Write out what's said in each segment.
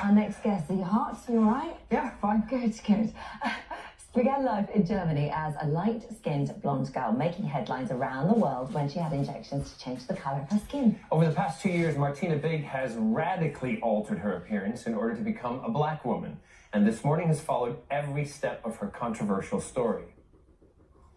Our next guest, the Hearts, you all right? Yeah, fine. Good. Began life in Germany as a light-skinned blonde girl, making headlines around the world when she had injections to change the colour of her skin. Over the past 2 years, Martina Big has radically altered her appearance in order to become a black woman. And this morning has followed every step of her controversial story.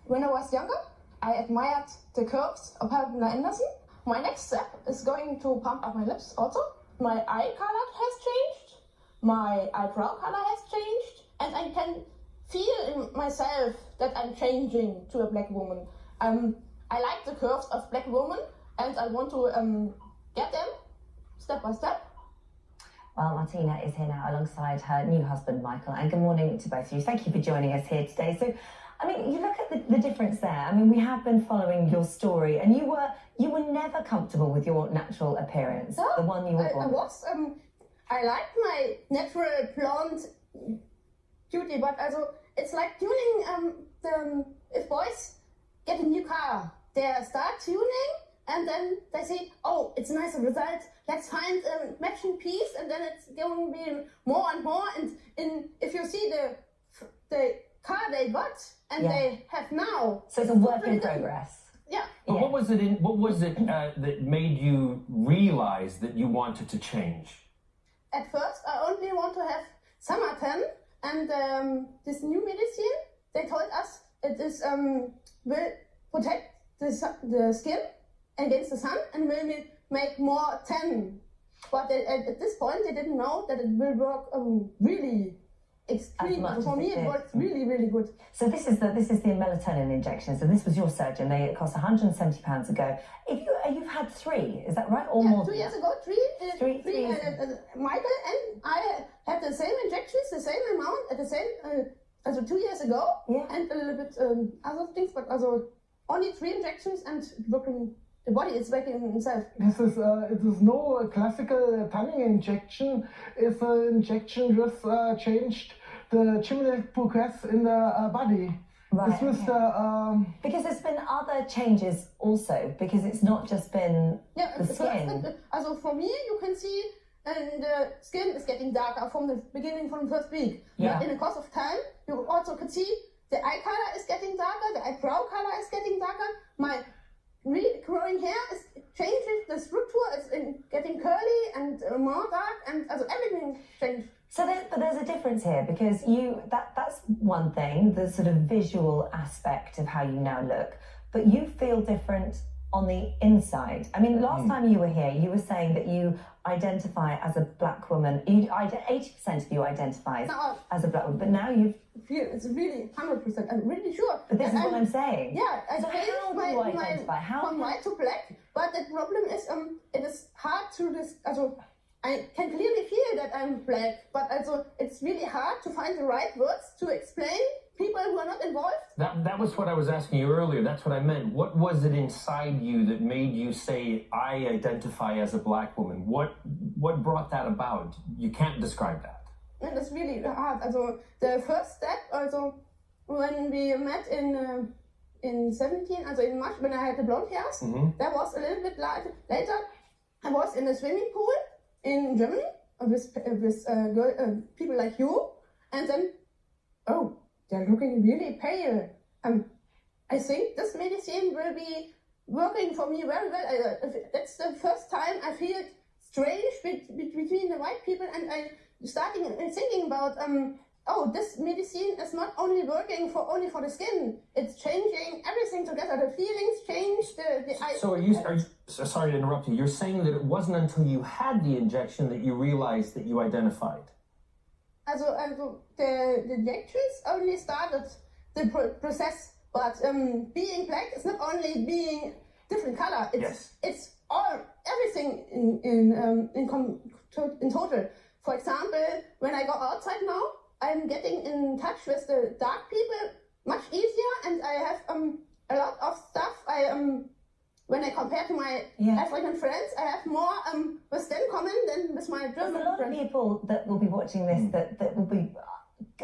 When I was younger, I admired the curves of Pamela Anderson. My next step is going to pump up my lips also. My eye color has changed, my eyebrow color has changed, and I can feel in myself that I'm changing to a black woman. I like the curves of black women, and I want to get them step by step. Well, Martina is here now alongside her new husband, Michael, and good morning to both of you. Thank you for joining us here today. So, I mean, you look at the difference there. I mean, we have been following your story, and you were never comfortable with your natural appearance, No, the one you were born. I like my natural blonde beauty, but also it's like tuning if boys get a new car, they start tuning and then they say, oh, it's a nice result, let's find a matching piece, and then it's going to be more and more, and if you see the car they got and they have now. So it's a work in progress. Yeah. But what was it that made you realize that you wanted to change? At first, I only want to have summer tan, and this new medicine, they told us it is will protect the skin against the sun and will make more tan. But at this point, they didn't know that it will work really extreme. For me, it worked really, really good. So this is the melatonin injection. So this was your surgeon. It cost £170 ago. You've had 3, is that right? Or more? 2 years ago, three. Michael and I had the same injections, the same amount at the same, 2 years ago, and a little bit other things, but also only 3 injections and working. The body is working itself. It is no classical tanning injection. It's an injection just changed the genetic progress in the body. Right. This was because there's been other changes also, because it's not just been the skin. Also for me, you can see, and the skin is getting darker from the beginning, from the first week. Yeah. In the course of time, you also can see the eye color is getting darker, the eyebrow color is getting darker. My growing hair is changing, the structure is getting curly and more dark, and also everything changed. So but there's a difference here, because that's one thing, the sort of visual aspect of how you now look, but you feel different on the inside. I mean, last time you were here, you were saying that you identify as a black woman. 80% of you identify as a black woman, but now you feel it's really 100%. I'm really sure. But this is what I'm saying. Yeah, I so changed how do you identify? from white to black. But the problem is, it is hard to I can clearly feel that I'm black, but also it's really hard to find the right words to explain people who are not involved. That was what I was asking you earlier. That's what I meant. What was it inside you that made you say, I identify as a black woman? What brought that about? You can't describe that. And it's really hard. Also, the first step, also, when we met in 17, also in March, when I had the blonde hairs, that was a little bit later. I was in a swimming pool in Germany with people like you, and then, oh, they're looking really pale. I think this medicine will be working for me very well. That's the first time I feel strange between the white people, and I starting thinking about, oh, this medicine is not only working only for the skin, it's changing everything together. The feelings change, the eye. So are you sorry to interrupt you, you're saying that it wasn't until you had the injection that you realized that you identified? Also the injections only started the process, but being black is not only being different color, it's everything in total. For example, when I go outside now, I'm getting in touch with the dark people much easier, and I have a lot of stuff. When I compare to my African friends, I have more with them common than with my German friends. There's a lot of people that will be watching this that will be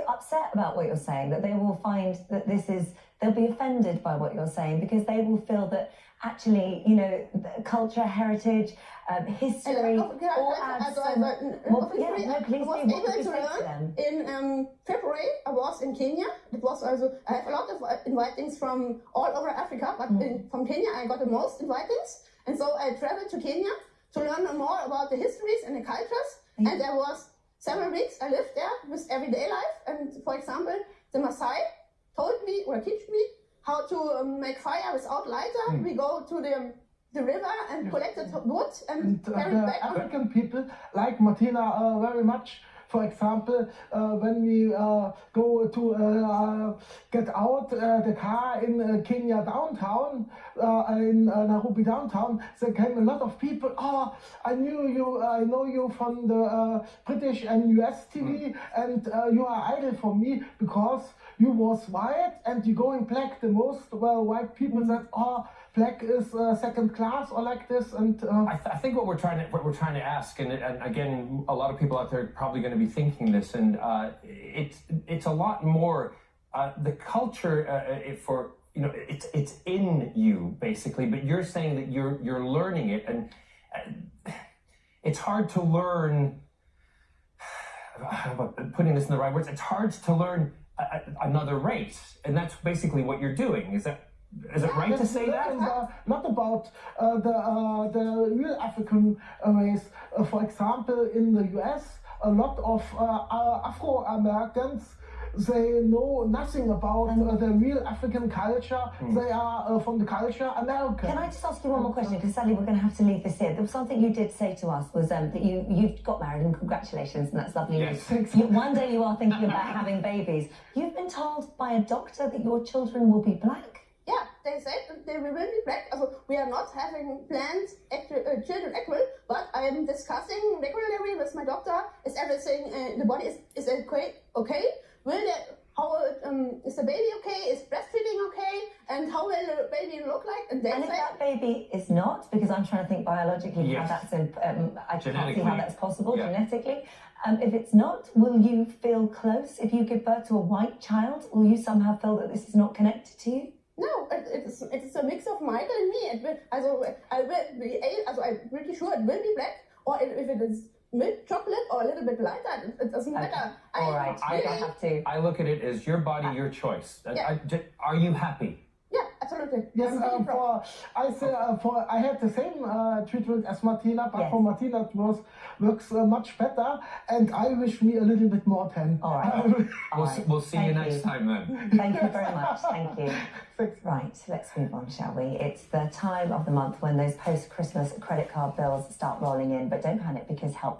upset about what you're saying, that they will find that they'll be offended by what you're saying, because they will feel that actually, you know, the culture, heritage, history, all adds so much. Well, yeah, no, please do. I was able to learn in February. I was in Kenya. It was also, I have a lot of invitings from all over Africa, but from Kenya I got the most invitings. And so I traveled to Kenya to learn more about the histories and the cultures. And there was several weeks I lived there with everyday life. And for example, the Maasai told me or teach me how to make fire without lighter. We go to the river and collect the wood and carry it back. African people like Martina very much. For example, when we go to get out the car in Kenya downtown, in Nairobi downtown, there came a lot of people. Oh, I know you from the British and US TV, and you are idol for me because you was white and you going black. The most white people said, oh, black is second class or like this. And I think what we're trying to ask, and again, a lot of people out there are probably going to be thinking this, and it's a lot more the culture for, you know, it's in you basically, but you're saying that you're learning it, and it's hard to learn. How about putting this in the right words? It's hard to learn another race, and that's basically what you're doing. Is it right to say that? Not about the real African race. For example, in the US, a lot of Afro-Americans, they know nothing about the real African culture. They are from the culture American. Can I just ask you one more question? Because sadly we're going to have to leave this here. There was something you did say to us was that you got married, and congratulations, and that's lovely news. Thanks. One day you are thinking about having babies. You've been told by a doctor that your children will be black. Yeah, they said they will be black. Also, we are not having planned children actual, but I am discussing regularly with my doctor. Is everything the body is okay? Is the baby okay? Is breastfeeding okay? And how will the baby look like? And if that baby is not, because I'm trying to think biologically how that's I can't see how that's possible genetically. If it's not, will you feel close if you give birth to a white child? Will you somehow feel that this is not connected to you? No, it's a mix of Michael and me. I'm pretty sure it will be black, or if it is milk chocolate or a little bit lighter, it doesn't matter. All right, I have to. I look at it as your body, your choice. Are you happy? Yeah, absolutely. Yes, I had the same treatment as Martina, but for Martina it works much better, and I wish me a little bit more tan. All right. We'll see you next time then. Thank you very much. Thank you. Right, let's move on, shall we? It's the time of the month when those post-Christmas credit card bills start rolling in, but don't panic because help